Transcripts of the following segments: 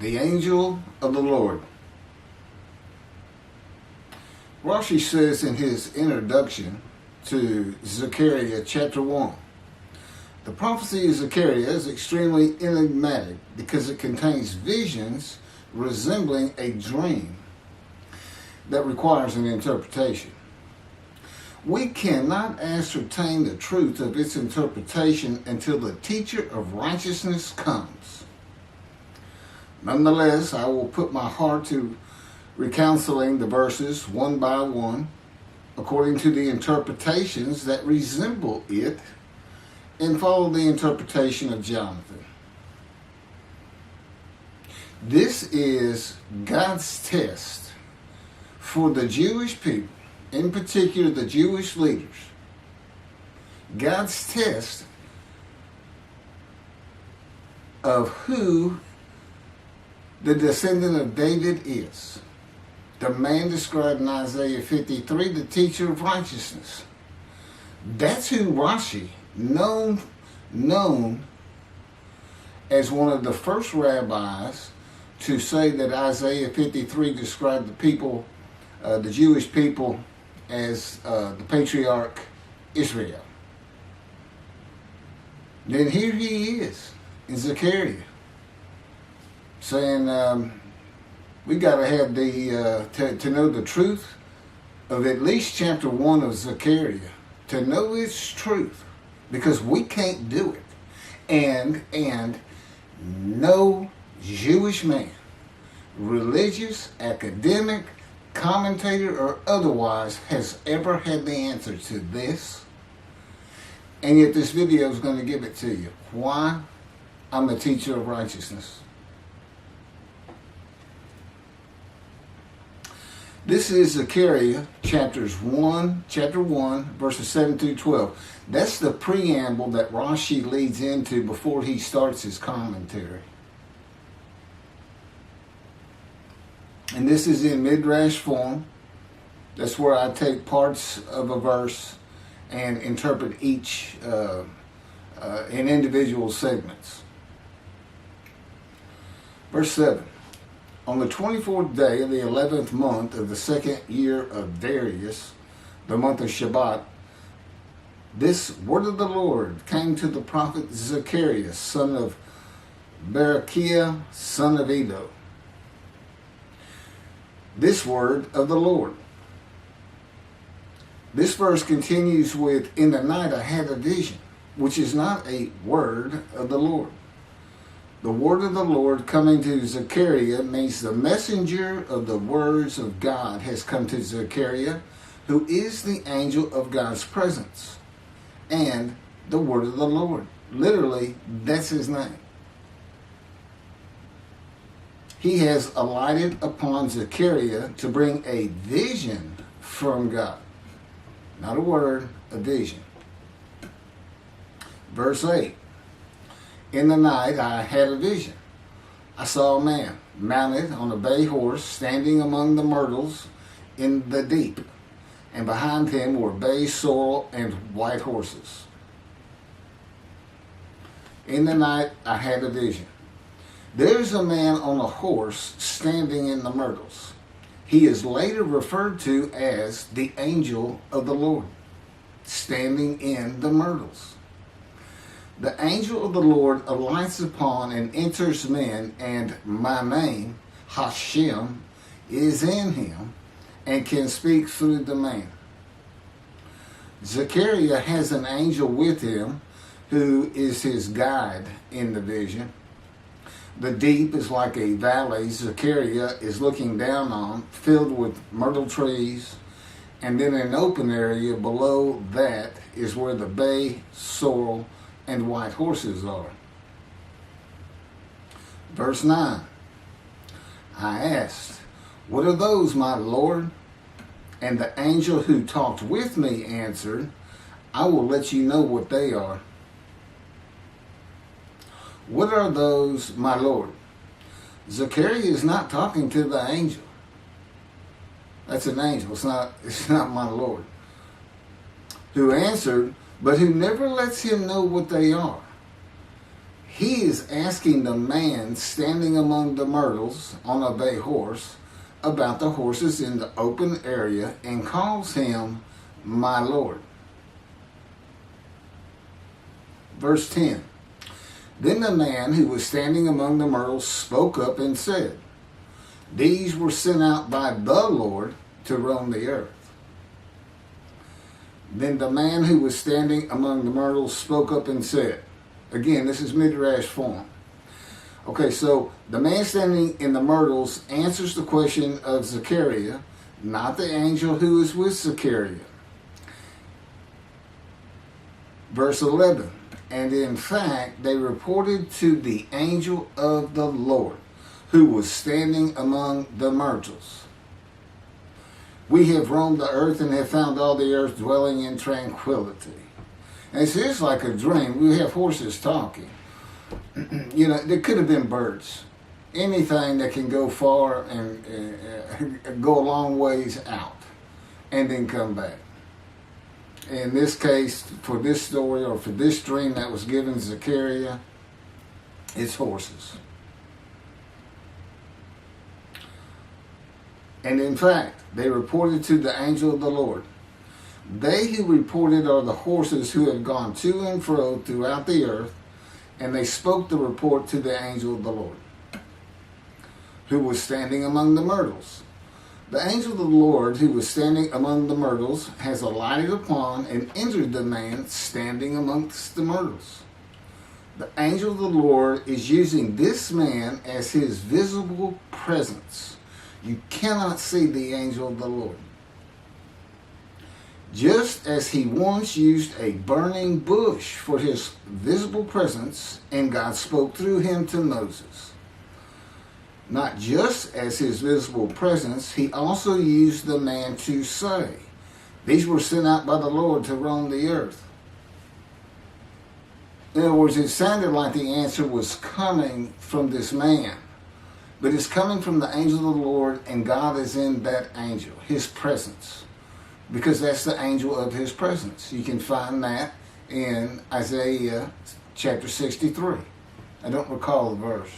The angel of the Lord. Rashi says in his introduction to Zechariah Chapter 1, the prophecy of Zechariah is extremely enigmatic because it contains visions resembling a dream that requires an interpretation. We cannot ascertain the truth of its interpretation until the teacher of righteousness comes. Nonetheless, I will put my heart to reconciling the verses one by one according to the interpretations that resemble it and follow the interpretation of Jonathan. This is God's test for the Jewish people, in particular the Jewish leaders. God's test of who the descendant of David is. The man described in Isaiah 53, the teacher of righteousness. That's who Rashi, known as one of the first rabbis to say that Isaiah 53 described the people, the Jewish people, as the patriarch Israel. Then here he is in Zechariah saying we got to have to know the truth of at least chapter 1 of Zechariah, to know its truth, because we can't do it. And no Jewish man, religious, academic, commentator, or otherwise, has ever had the answer to this. And yet this video is going to give it to you. Why? I'm the teacher of righteousness. This is Zechariah chapter 1, verses 7 through 12. That's the preamble that Rashi leads into before he starts his commentary. And this is in Midrash form. That's where I take parts of a verse and interpret each in individual segments. Verse 7. On the 24th day of the 11th month of the second year of Darius, the month of Shebat, this word of the Lord came to the prophet Zechariah, son of Berechiah, son of Iddo. This word of the Lord. This verse continues with, in the night I had a vision, which is not a word of the Lord. The word of the Lord coming to Zechariah means the messenger of the words of God has come to Zechariah, who is the angel of God's presence, and the word of the Lord. Literally, that's his name. He has alighted upon Zechariah to bring a vision from God. Not a word, a vision. Verse 8. In the night I had a vision. I saw a man mounted on a bay horse standing among the myrtles in the deep, and behind him were bay, sorrel, and white horses. In the night I had a vision. There's a man on a horse standing in the myrtles. He is later referred to as the angel of the Lord, standing in the myrtles. The angel of the Lord alights upon and enters men, and my name, Hashem, is in him and can speak through the man. Zechariah has an angel with him who is his guide in the vision. The deep is like a valley Zechariah is looking down on, filled with myrtle trees, and then an open area below that is where the bay, sorrel, and white horses are. Verse 9. I asked, what are those, my Lord? And the angel who talked with me answered, I will let you know what they are. What are those, my Lord? Zechariah is not talking to the angel. That's an angel. It's not my Lord. Who answered, but who never lets him know what they are. he is asking the man standing among the myrtles on a bay horse about the horses in the open area and calls him my Lord. Verse 10. Then the man who was standing among the myrtles spoke up and said, these were sent out by the Lord to roam the earth. Then the man who was standing among the myrtles spoke up and said, again, this is Midrash form. Okay, so the man standing in the myrtles answers the question of Zechariah, not the angel who is with Zechariah. Verse 11. And in fact, they reported to the angel of the Lord, who was standing among the myrtles. We have roamed the earth and have found all the earth dwelling in tranquility. And it's just like a dream. We have horses talking. You know, there could have been birds. Anything that can go far and go a long ways out and then come back. In this case, for this story or for this dream that was given Zechariah, it's horses. And in fact, they reported to the angel of the Lord. They who reported are the horses who have gone to and fro throughout the earth, and they spoke the report to the angel of the Lord, who was standing among the myrtles. The angel of the Lord, who was standing among the myrtles, has alighted upon and entered the man standing amongst the myrtles. The angel of the Lord is using this man as his visible presence. You cannot see the angel of the Lord. Just as he once used a burning bush for his visible presence, and God spoke through him to Moses. Not just as his visible presence, he also used the man to say, these were sent out by the Lord to roam the earth. In other words, it sounded like the answer was coming from this man. But it's coming from the angel of the Lord, and God is in that angel, his presence. Because that's the angel of his presence. You can find that in Isaiah chapter 63. I don't recall the verse.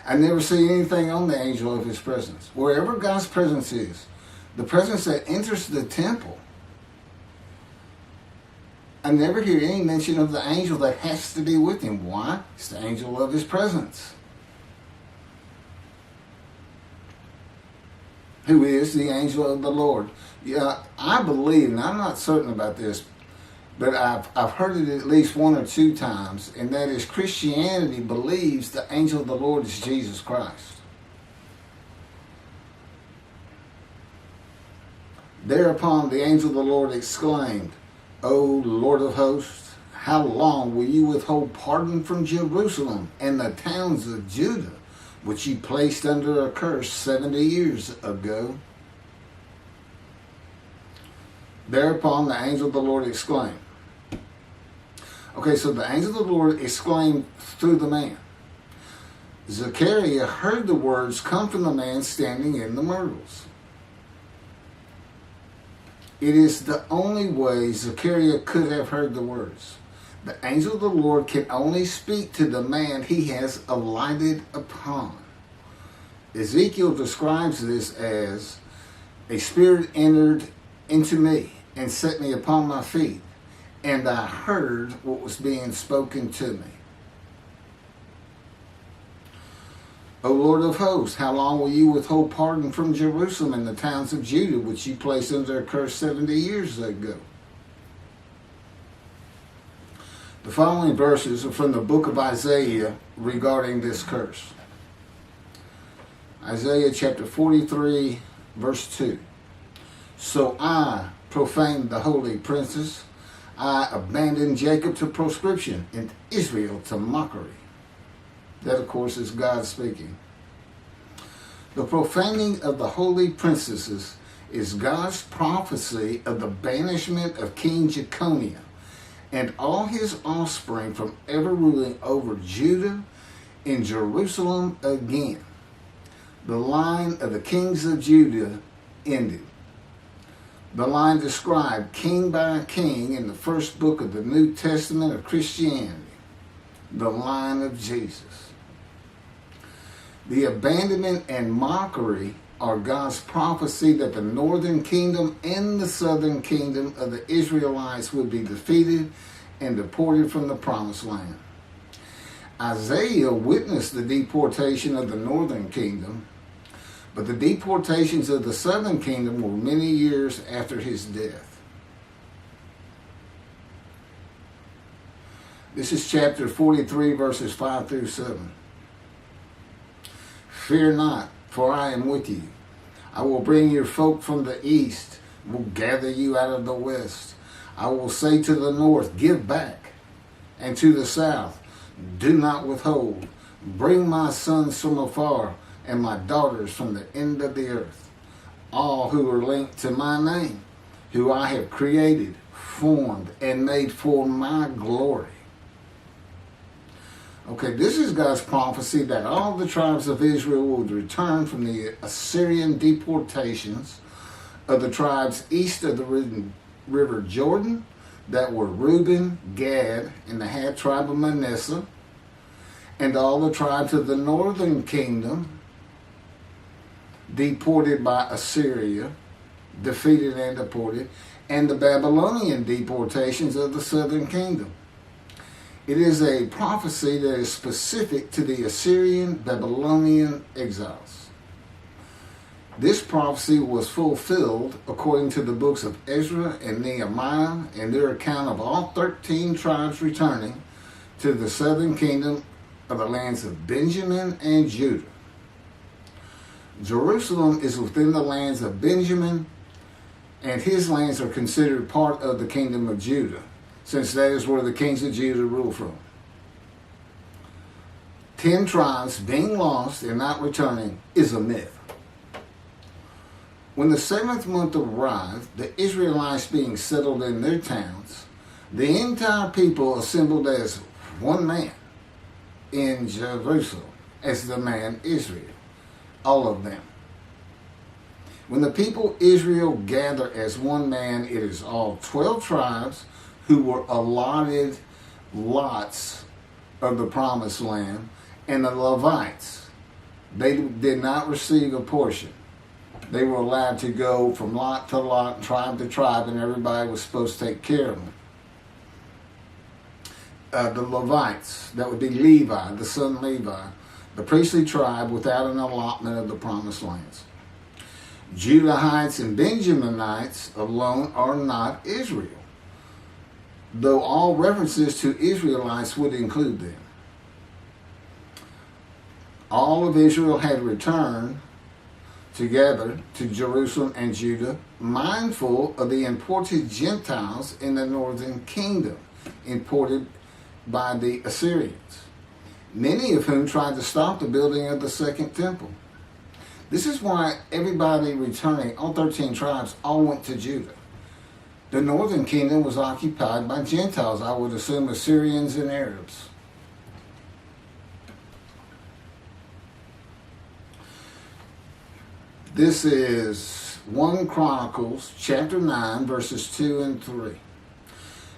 I never see anything on the angel of his presence. Wherever God's presence is, the presence that enters the temple, I never hear any mention of the angel that has to be with him. Why? It's the angel of his presence, who is the angel of the Lord. Yeah, I believe, and I'm not certain about this, but I've heard it at least one or two times, and that is Christianity believes the angel of the Lord is Jesus Christ. Thereupon the angel of the Lord exclaimed, O Lord of hosts, how long will you withhold pardon from Jerusalem and the towns of Judah, which you placed under a curse 70 years ago? Thereupon the angel of the Lord exclaimed. Okay, so the angel of the Lord exclaimed through the man. Zechariah heard the words come from the man standing in the myrtles. It is the only way Zechariah could have heard the words. The angel of the Lord can only speak to the man he has alighted upon. Ezekiel describes this as, a spirit entered into me and set me upon my feet, and I heard what was being spoken to me. O Lord of hosts, how long will you withhold pardon from Jerusalem and the towns of Judah, which you placed under a curse 70 years ago? The following verses are from the book of Isaiah regarding this curse. Isaiah chapter 43, verse 2. So I profaned the holy princes. I abandoned Jacob to proscription and Israel to mockery. That, of course, is God speaking. The profaning of the holy princesses is God's prophecy of the banishment of King Jeconiah and all his offspring from ever ruling over Judah and Jerusalem again. The line of the kings of Judah ended. The line described king by king in the first book of the New Testament of Christianity. the line of Jesus. The abandonment and mockery are God's prophecy that the northern kingdom and the southern kingdom of the Israelites would be defeated and deported from the promised land. Isaiah witnessed the deportation of the northern kingdom, but the deportations of the southern kingdom were many years after his death. This is chapter 43, verses 5 through 7. Fear not, for I am with you. I will bring your folk from the east, will gather you out of the west. I will say to the north, give back, and to the south, do not withhold. Bring my sons from afar, and my daughters from the end of the earth, all who are linked to my name, who I have created, formed, and made for my glory. Okay, this is God's prophecy that all the tribes of Israel would return from the Assyrian deportations of the tribes east of the river Jordan, that were Reuben, Gad, and the half tribe of Manasseh, and all the tribes of the northern kingdom, deported by Assyria, defeated and deported, and the Babylonian deportations of the southern kingdom. It is a prophecy that is specific to the Assyrian Babylonian exiles. This prophecy was fulfilled according to the books of Ezra and Nehemiah and their account of all 13 tribes returning to the southern kingdom of the lands of Benjamin and Judah. Jerusalem is within the lands of Benjamin, and his lands are considered part of the kingdom of Judah, since that is where the kings of Judah rule from. 10 tribes being lost and not returning is a myth. When the 7th month arrived, the Israelites being settled in their towns, the entire people assembled as one man in Jerusalem, as the man Israel, all of them. When the people Israel gather as one man, it is all 12 tribes who were allotted lots of the promised land, and the Levites, they did not receive a portion. They were allowed to go from lot to lot, tribe to tribe, and everybody was supposed to take care of them. The Levites, that would be Levi, the son Levi, the priestly tribe without an allotment of the promised lands. Judahites and Benjaminites alone are not Israel, though all references to Israelites would include them. All of Israel had returned together to Jerusalem and Judah, mindful of the imported Gentiles in the northern kingdom, imported by the Assyrians, many of whom tried to stop the building of the second temple. This is why everybody returning, all 13 tribes, all went to Judah. The northern kingdom was occupied by Gentiles, I would assume Assyrians and Arabs. This is 1 Chronicles chapter 9, verses 2 and 3.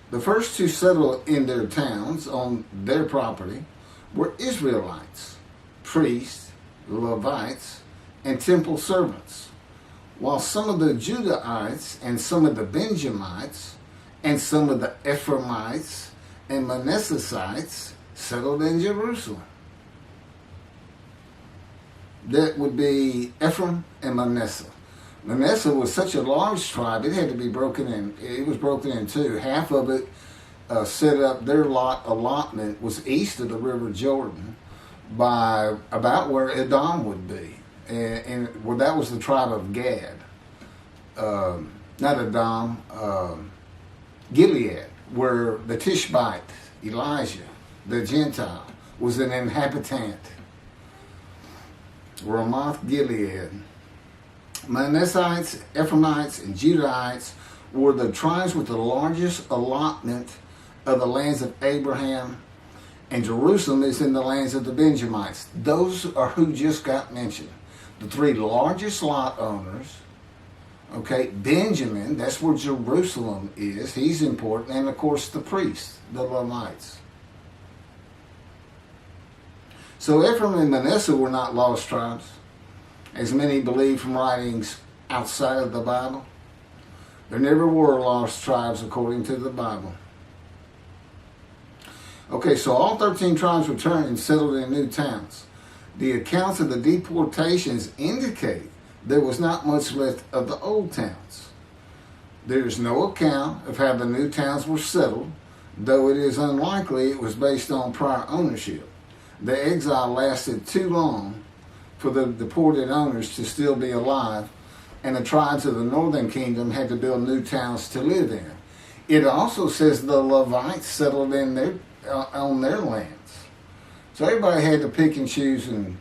The first to settle in their towns on their property were Israelites, priests, Levites, and temple servants, while some of the Judahites and some of the Benjamites and some of the Ephraimites and Manassesites settled in Jerusalem. That would be Ephraim and Manasseh. Manasseh was such a large tribe, it had to be broken in. It was broken in two. Half of it set up, their allotment was east of the river Jordan by about where Edom would be. And well, that was the tribe of Gad. Not Edom, Gilead, where the Tishbite, Elijah, the Gentile, was an inhabitant. Ramoth Gilead. Manassites, Ephraimites, and Judahites were the tribes with the largest allotment of the lands of Abraham, and Jerusalem is in the lands of the Benjamites. Those are who just got mentioned. The 3 largest lot owners. Okay, Benjamin, that's where Jerusalem is. He's important. And of course the priests, the Levites. So Ephraim and Manasseh were not lost tribes, as many believe from writings outside of the Bible. There never were lost tribes according to the Bible. Okay, so all 13 tribes returned and settled in new towns. The accounts of the deportations indicate there was not much left of the old towns. There is no account of how the new towns were settled, though it is unlikely it was based on prior ownership. The exile lasted too long for the deported owners to still be alive, and the tribes of the northern kingdom had to build new towns to live in. It also says the Levites settled in on their lands. So everybody had to pick and choose, and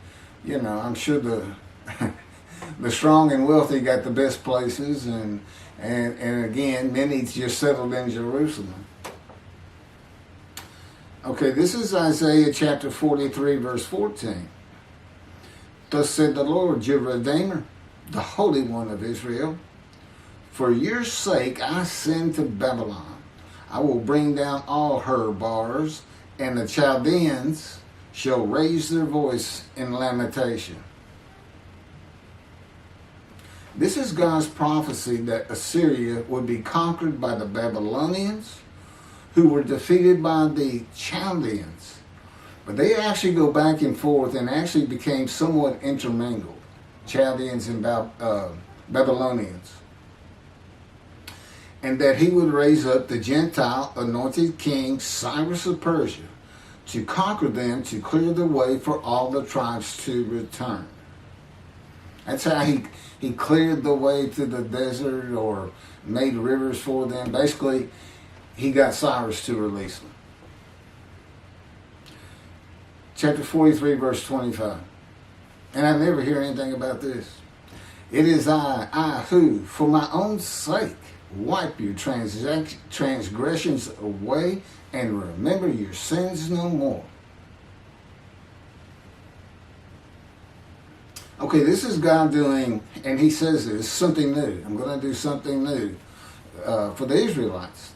I'm sure the the strong and wealthy got the best places, and again, many just settled in Jerusalem. Okay, this is Isaiah chapter 43, verse 14. Thus said the Lord, your Redeemer, the Holy One of Israel, for your sake I send to Babylon. I will bring down all her bars, and the Chaldeans shall raise their voice in lamentation. This is God's prophecy that Assyria would be conquered by the Babylonians, who were defeated by the Chaldeans. But they actually go back and forth and actually became somewhat intermingled, Chaldeans and Babylonians. And that he would raise up the Gentile anointed king Cyrus of Persia to conquer them, to clear the way for all the tribes to return. That's how he cleared the way to the desert or made rivers for them. Basically, he got Cyrus to release them. Chapter 43, verse 25. And I never hear anything about this. It is I who, for my own sake, wipe your transgressions away and remember your sins no more. Okay, this is God doing, and he says this, something new. I'm going to do something new for the Israelites.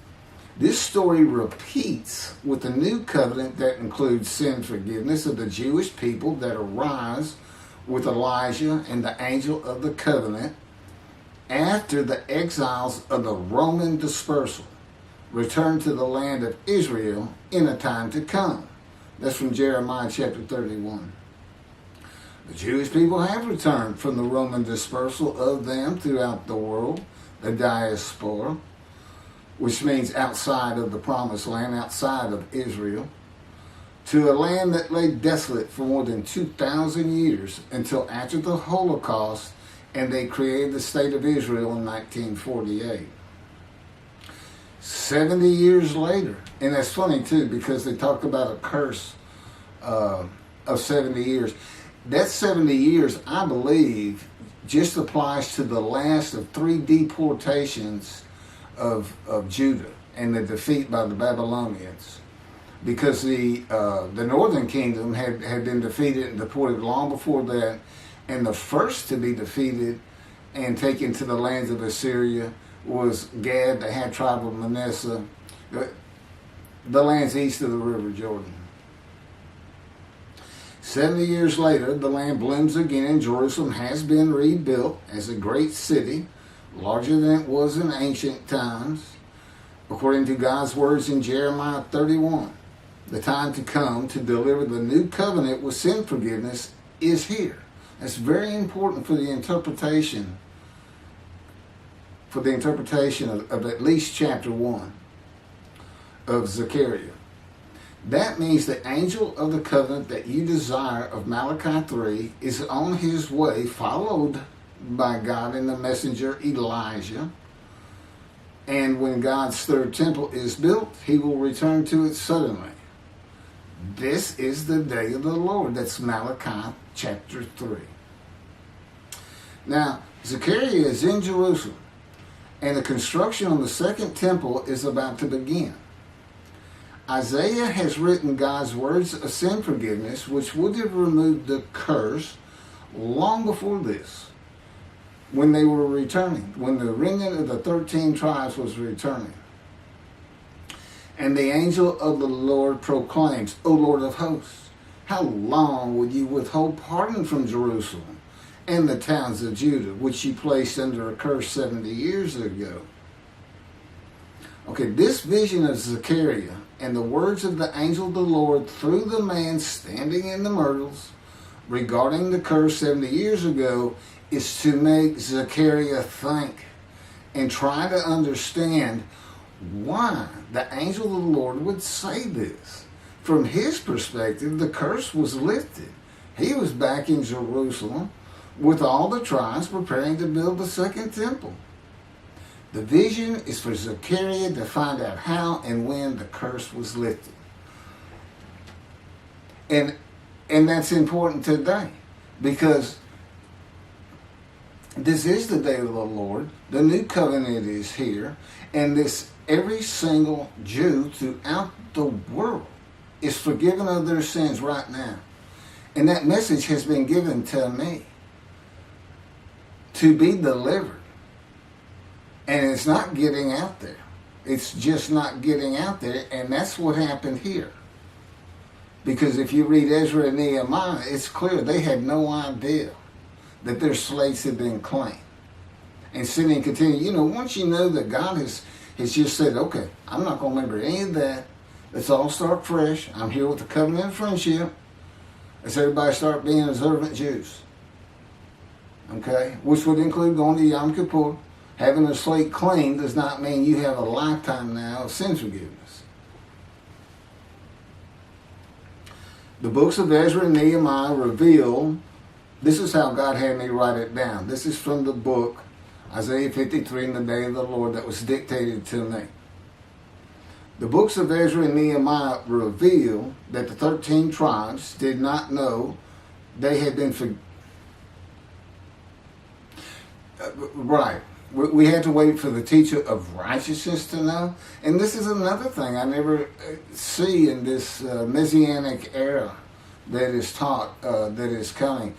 This story repeats with the new covenant that includes sin forgiveness of the Jewish people that arise with Elijah and the angel of the covenant after the exiles of the Roman dispersal return to the land of Israel in a time to come. That's from Jeremiah chapter 31. The Jewish people have returned from the Roman dispersal of them throughout the world, the diaspora, which means outside of the promised land, outside of Israel, to a land that lay desolate for more than 2,000 years until after the Holocaust, and they created the state of Israel in 1948. 70 years later, and that's funny too, because they talk about a curse of 70 years. That 70 years, I believe, just applies to the last of 3 deportations of Judah and the defeat by the Babylonians, because the northern kingdom had been defeated and deported long before that, and the first to be defeated and taken to the lands of Assyria was Gad, the half tribe of Manasseh, the lands east of the river Jordan. 70 years later, the land blooms again, and Jerusalem has been rebuilt as a great city, larger than it was in ancient times, according to God's words in Jeremiah 31. The time to come to deliver the new covenant with sin forgiveness is here. That's very important for the interpretation of at least chapter 1 of Zechariah. That means the angel of the covenant that you desire of Malachi 3 is on his way, followed by God and the messenger Elijah. And when God's third temple is built, he will return to it suddenly. This is the day of the Lord. That's Malachi chapter 3. Now, Zechariah is in Jerusalem, and the construction on the second temple is about to begin. Isaiah has written God's words of sin forgiveness, which would have removed the curse long before this, when they were returning, when the remnant of the 13 tribes was returning. And the angel of the Lord proclaims, O Lord of hosts, how long will you withhold pardon from Jerusalem and the towns of Judah, which you placed under a curse 70 years ago? Okay, this vision of Zechariah and the words of the angel of the Lord through the man standing in the myrtles regarding the curse 70 years ago is to make Zechariah think and try to understand why the angel of the Lord would say this. From his perspective, the curse was lifted. He was back in Jerusalem with all the tribes preparing to build the second temple. The vision is for Zechariah to find out how and when the curse was lifted. And that's important today, because this is the day of the Lord. The new covenant is here, and every single Jew throughout the world is forgiven of their sins right now. And that message has been given to me to be delivered. And it's not getting out there. It's just not getting out there, and that's what happened here. Because if you read Ezra and Nehemiah, it's clear they had no idea that their slates had been claimed. And sin and continue. Once you know that God has just said, okay, I'm not going to remember any of that. Let's all start fresh. I'm here with the covenant of friendship. Let's everybody start being observant Jews. Okay? Which would include going to Yom Kippur. Having a slate clean does not mean you have a lifetime now of sin forgiveness. The books of Ezra and Nehemiah reveal, this is how God had me write it down. This is from the book, Isaiah 53, in the day of the Lord, that was dictated to me. The books of Ezra and Nehemiah reveal that the 13 tribes did not know they had been right. We had to wait for the teacher of righteousness to know. And this is another thing I never see in this Messianic era that is taught, that is coming,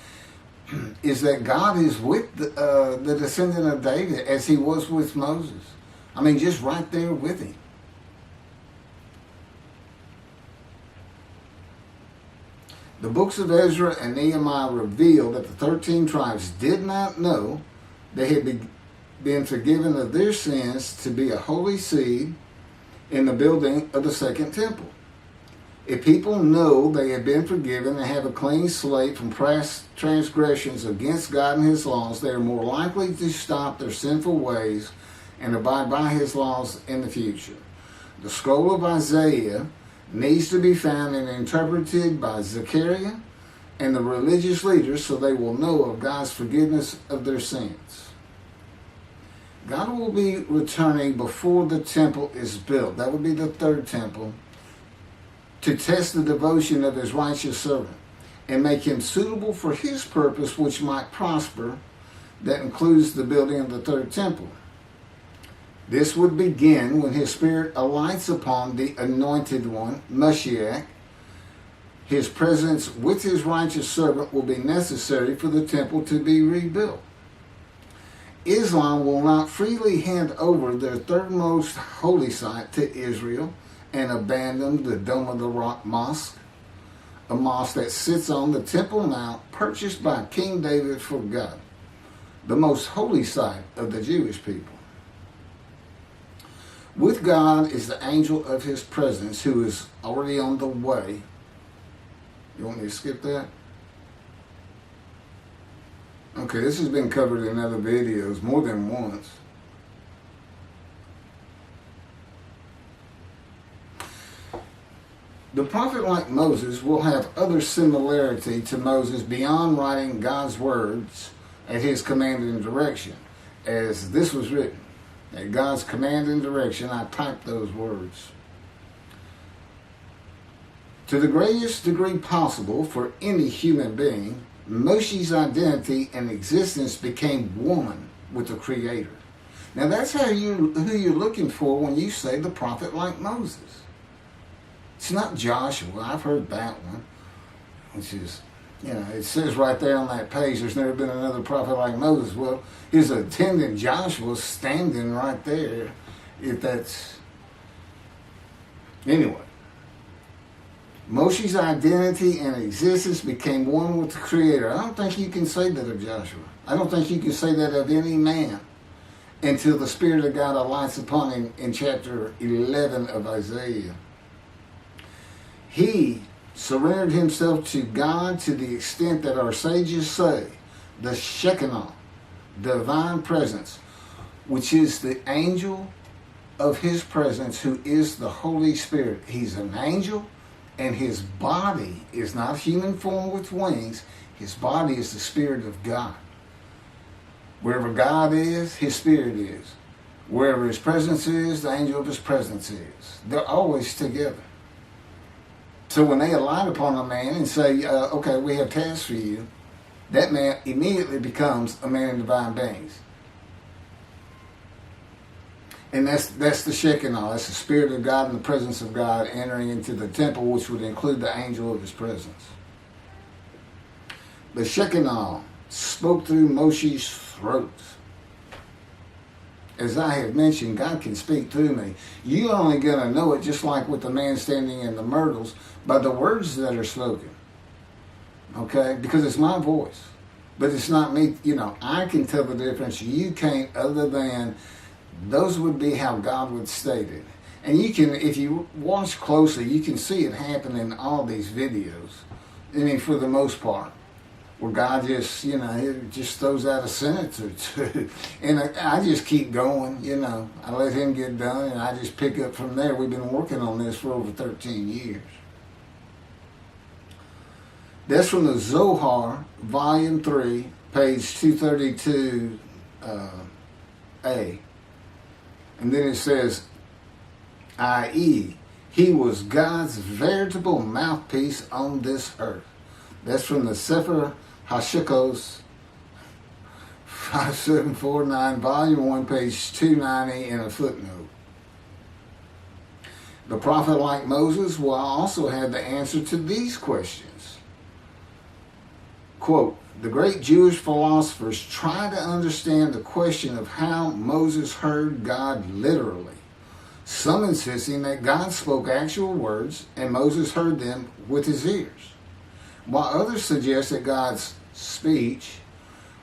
is that God is with the descendant of David as he was with Moses. I mean, just right there with him. The books of Ezra and Nehemiah reveal that the 13 tribes did not know they had been forgiven of their sins to be a holy seed in the building of the second temple. If people know they have been forgiven and have a clean slate from past transgressions against God and his laws, they are more likely to stop their sinful ways and abide by his laws in the future. The scroll of Isaiah needs to be found and interpreted by Zechariah and the religious leaders so they will know of God's forgiveness of their sins. God will be returning before the temple is built. That would be the third temple, to test the devotion of his righteous servant and make him suitable for his purpose, which might prosper. That includes the building of the third temple. This would begin when his spirit alights upon the anointed one, Moshiach. His presence with his righteous servant will be necessary for the temple to be rebuilt. Islam will not freely hand over their third most holy site to Israel and abandon the Dome of the Rock Mosque, a mosque that sits on the Temple Mount purchased by King David for God, the most holy site of the Jewish people. With God is the angel of his presence who is already on the way. You want me to skip that? Okay, this has been covered in other videos more than once. The prophet like Moses will have other similarity to Moses beyond writing God's words at his command and direction. As this was written, at God's command and direction, I typed those words. To the greatest degree possible for any human being, Moshe's identity and existence became one with the Creator. Now that's who you're looking for when you say the prophet like Moses. It's not Joshua. I've heard that one, which is, it says right there on that page, there's never been another prophet like Moses. Well, his attendant Joshua standing right there, if that's... Anyway. Moshe's identity and existence became one with the Creator. I don't think you can say that of Joshua. I don't think you can say that of any man until the Spirit of God alights upon him in chapter 11 of Isaiah. He surrendered himself to God to the extent that our sages say the Shekinah, divine presence, which is the angel of his presence, who is the Holy Spirit. He's an angel, and his body is not human form with wings. His body is the Spirit of God. Wherever God is, his Spirit is. Wherever his presence is, the angel of his presence is. They're always together. So when they alight upon a man and say, okay, we have tasks for you, that man immediately becomes a man of divine beings. And that's the Shekinah. That's the Spirit of God and the presence of God entering into the temple, which would include the angel of his presence. The Shekinah spoke through Moshe's throat. As I have mentioned, God can speak through me. You're only going to know it, just like with the man standing in the myrtles, by the words that are spoken. Okay? Because it's my voice. But it's not me. You know, I can tell the difference. You can't, other than those would be how God would state it. And you can, if you watch closely, you can see it happen in all these videos. I mean, for the most part. Where God just, you know, it just throws out a sentence or two. And I just keep going, you know. I let him get done, and I just pick up from there. We've been working on this for over 13 years. That's from the Zohar, Volume 3, page 232a. And then it says, i.e., he was God's veritable mouthpiece on this earth. That's from the Sefer Hashikos 5749, Volume 1, page 290, and a footnote. The prophet, like Moses, will also have the answer to these questions. Quote, the great Jewish philosophers try to understand the question of how Moses heard God literally, some insisting that God spoke actual words and Moses heard them with his ears, while others suggest that God's speech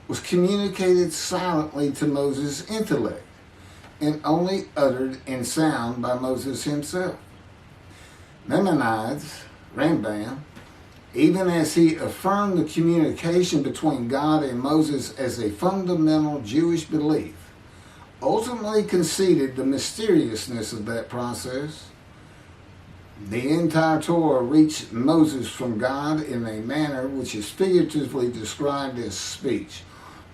was communicated silently to Moses' intellect and only uttered in sound by Moses himself. Maimonides, Rambam, even as he affirmed the communication between God and Moses as a fundamental Jewish belief, ultimately conceded the mysteriousness of that process. The entire Torah reached Moses from God in a manner which is figuratively described as speech,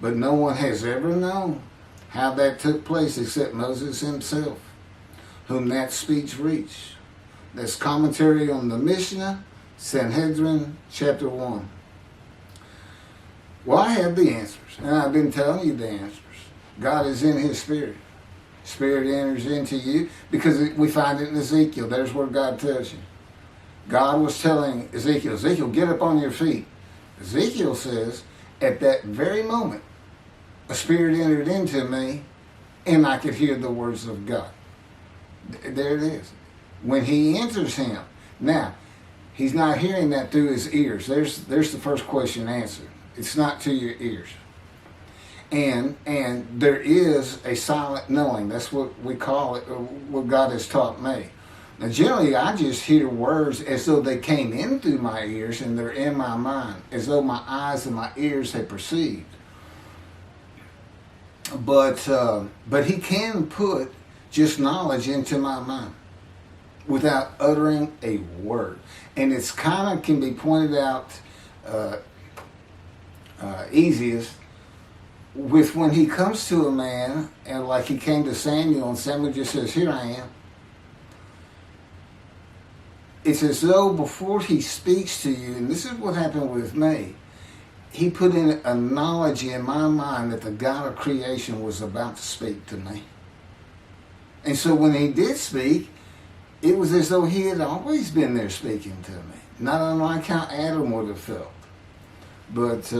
but no one has ever known how that took place except Moses himself, whom that speech reached. That's commentary on the Mishnah, Sanhedrin, Chapter 1. Well, I have the answers, and I've been telling you the answers. God is in his Spirit. Spirit enters into you, because we find it in Ezekiel. There's where God tells you. God was telling Ezekiel, get up on your feet. Ezekiel says, at that very moment, a spirit entered into me, and I could hear the words of God. There it is. When he enters him. Now, he's not hearing that through his ears. There's the first question answered. It's not to your ears. And there is a silent knowing. That's what we call it, what God has taught me. Now, generally, I just hear words as though they came in through my ears and they're in my mind, as though my eyes and my ears had perceived. But he can put just knowledge into my mind without uttering a word. And it's kind of can be pointed out easiest with when he comes to a man, and like he came to Samuel, and Samuel just says, here I am. It's as though before he speaks to you, and this is what happened with me, he put in a knowledge in my mind that the God of creation was about to speak to me. And so when he did speak, it was as though he had always been there speaking to me. Not unlike how Adam would have felt. But